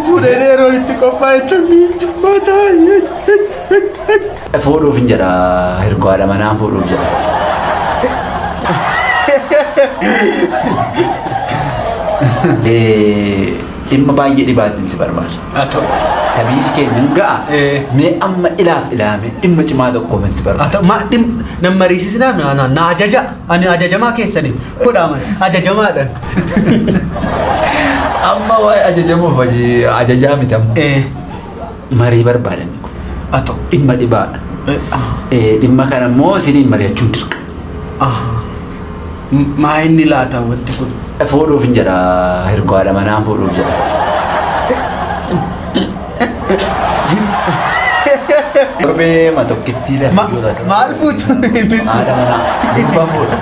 Fuudhee dheeroon itti qophaa'e miiccummaa fuudhuuf hin jedha hirkoo haadha manaa fuudhuuf jedha. Dhimma baay'ee dhibaatiin si barbaada. Tabiisi keenya hin ga'a. Mee amma ilaaf ilaame dhimma cimaa tokkoof hin si barbaada. Ma nam mariisisnaaf na ajaja ani ajajamaa keessanii godhaaman ajajamaadhaan. Amma waa'ee ajajamuuf ajajaa miti amma. Marii barbaadan kun. Dhimma dhibaadha. Dhimma kana immoo isiniin mari'achuun dirqa. Maa inni laata wanti kun? Fuudhuuf hin jedha hirkoo haadha manaa fuudhuuf jedha. Torbee ma tokkittii lafa ijoollee. Maal fuutu? Haadha manaa dhibba fuudha.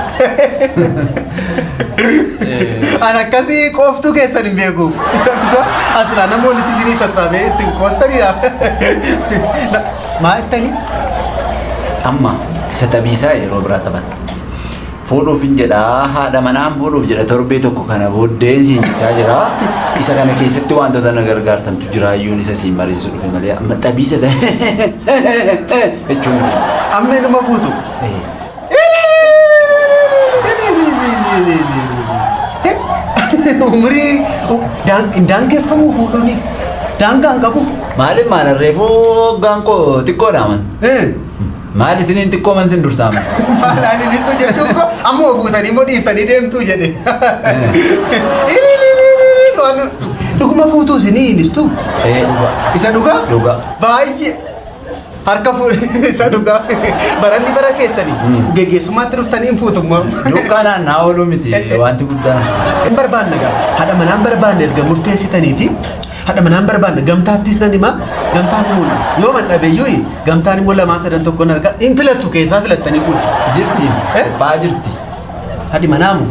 An akkasii qooftuu keessan hin beeku. Isa dhugaa asirraa namoonni isinii sassaabee ittiin qoostaniidha. Maa ittanii? Amma isa tabiisaa yeroo biraa taphan. Fuudhuuf hin jedha haadha manaan fuudhuuf jedha torbee tokko kana booddeen siin jechaa jira. Isa kana keessatti wantoota na gargaartantu jira iyyuun isa siin mariisu dhufe malee amma tabiisa isa jechuun. Amma inuma fuutu. Umrii daangeffamu fuudhuuni daangaan qabu. Maaliif maal reefuu gaanqoo xiqqoodha man. Maali isiniin xiqqoo man sin dursaama. Maal ani listu jechuun ko amma fuutanii moo dhiiftanii deemtuu jedhe. Dhuguma fuutuu isinii listu. Dhugaa. Isa dhugaa? Dhugaa. Baay'ee. Harka fuudhee isa dhugaa. Baranni bara keessanii geggeessummaatti dhuftanii hin fuutummaa. Dukkaanaan naa ooluu miti wanti guddaan. Hin barbaanne gaa haadha manaan barbaanne erga murteessitaniiti. Haadha manaan barbaanne gamtaattis nan hima gamtaan immoo yoo man dhabeeyyuu gamtaan immoo lamaa sadan tokkoon argaa hin filattu keessaa filattanii fuutu. Jirti. Baa jirti. Haadhi manaamu.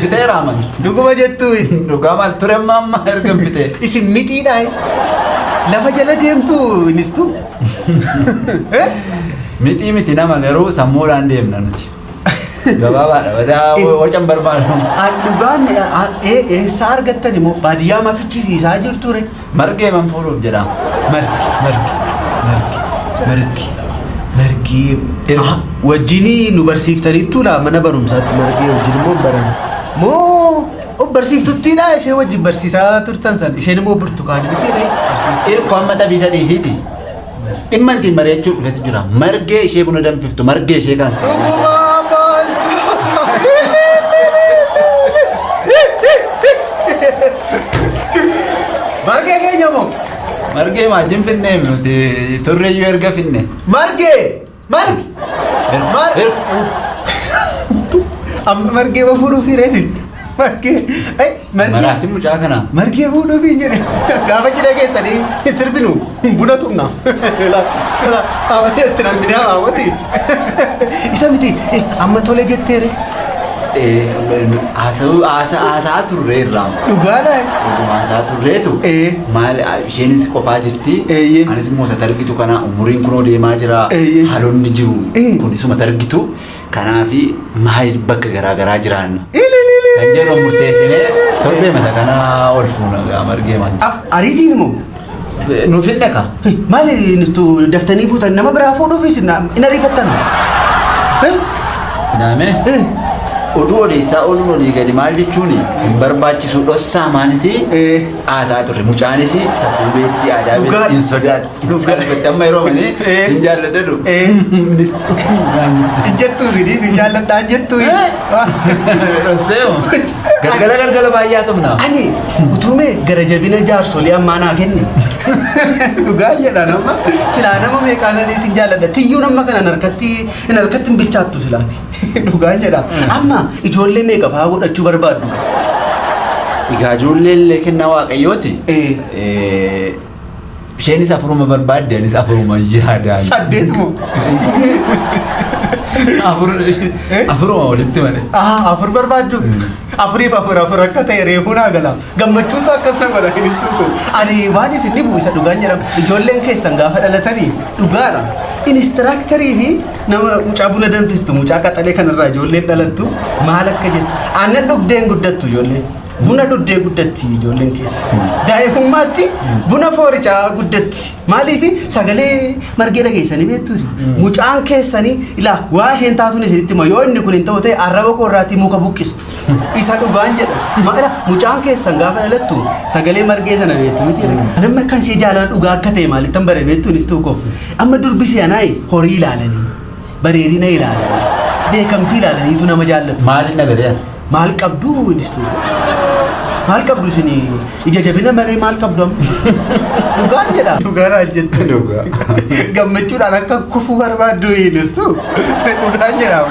Fitee raaman. Dhuguma jettuu. Dhugaa maal ture amma erga fitee. Isin mitiidhaa lafa jala deemtu inistu. Miti nama garuu sammuudhaan deemna nuti. Gabaabaadha badaa wacan barbaadu. Dhugaan eessaa argattan immoo baadiyyaa mafichisiisaa jirtu re. Margee man fuudhuuf jedha. Margi wajjinii nu barsiiftaniittu laa mana barumsaatti margee wajjin immoo baran. Moo barsiiftuttiidha ishee wajjin barsiisaa turtan san isheen immoo burtukaanii bitee Hirkoo amma tabiisa dhiisiiti. Dhimma isin mari'achuu dhufetu jira. Margee ishee buna danfiftu margee ishee kan. Dhugumaa baalchaasa. Margee keenya moo? Margee maajin finnee nuti turreeyyuu erga finne. Margee! Amma margee ma fuudhuuf hireesin. Margee Maraatiin mucaa kana. Margee fuudhuuf hin jedhe. Gaafa cidha keessanii sirbinu buna tumna. Itti namni haawwati. Isa miti amma tole jetteere. Haasaa turree irraa. Dhugaadha. Haasaa turreetu. Maal isheenis qofaa jirti. Anis immoo isa targitu kana umuriin kunoo deemaa jira. Haalonni jiru kunisuma targitu. Kanaafi maal bakka garaagaraa jiraanna. Kan jedhu murteessinee torbee masa kana ol fuuna margee maal. Ariitiin immoo. Nuuf illee ka. Maali nuti daftanii fuutan nama biraa fuudhuufis hin ariifattan. Kanaame. Oduu odeessaa ooluun olii gadi maal jechuun hin barbaachisu dhossaa maaniti haasaa turre mucaanis safuu beektii aadaa beektii hin sodaatti. Salphatti amma yeroo malee hin jaalladhu. Hin jettuu sinis hin jaalladhaan jettuu. Dhosseemu. Galgala baay'ee haasofna. Ani utuumee gara jabina jaarsolii ammaa naa kenni. Dhugaan jedhan amma silaa nama meeqaananis hin jaalladha. Tiyyuu nama kana harkatti hin bilchaattu silaati. Dhugaan jedha. Amma ijoollee meeqa fa'aa godhachuu barbaaddu? Egaa ijoollee illee kennaa waaqayyooti. Isheenis afuruma barbaadde anis afuruma yaadaan. 8 moo? Afuruma walitti malee. Afur barbaaddu. Afuriif afur akka ta'e reefuu naa gala. Gammachuutu akkas na godha ministu ko. Ani waan isin dhibu isa dhugaan jedhamu. Ijoolleen keessan gaafa dhalatanii dhugaadha. Inistiraaktarii fi nama mucaa buna danfistu mucaa qaxalee kanarraa ijoolleen dhalattu maal akka jettu. Aannan dhugdeen guddattu ijoolleen. Buna dhuddee guddatti ijoolleen keessa. Daa'imummaatti buna fooricaa guddatti. Maaliifi sagalee margee dhageessanii beektuusi. Mucaan keessanii ilaa waa isheen taatuun isinitti hima yoo inni kun hin ta'u ta'e arraba koorraatti muka buqqistu. Isa dhugaan jedha. Maala mucaan keessan gaafa dhalattu sagalee margee sana beektu miti. Namni kan ishee jaalala dhugaa akka ta'e maalittan bare beektuunis tuuko. Amma durbisi anaayi horii ilaalanii bareedina ilaalanii beekamtii ilaalaniitu nama jaallatu. Maali na bere? Maal qabdu ministu? Maal qabdu sini ija jabina malee maal qabdu amma? Dhugaan jedha. Dhugaan jette. Dhugaa. Gammachuudhaan akka kufu barbaaddu ministu. Dhugaan jedha.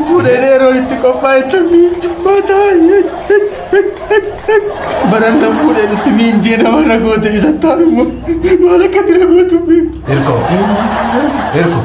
Fuudhee dheeroon itti qophaa'e miinjummaa taa'ee. Baranda fuudhee itti miinjee nama na goote isa taa'u maal akka tira gootu beeku. Erko.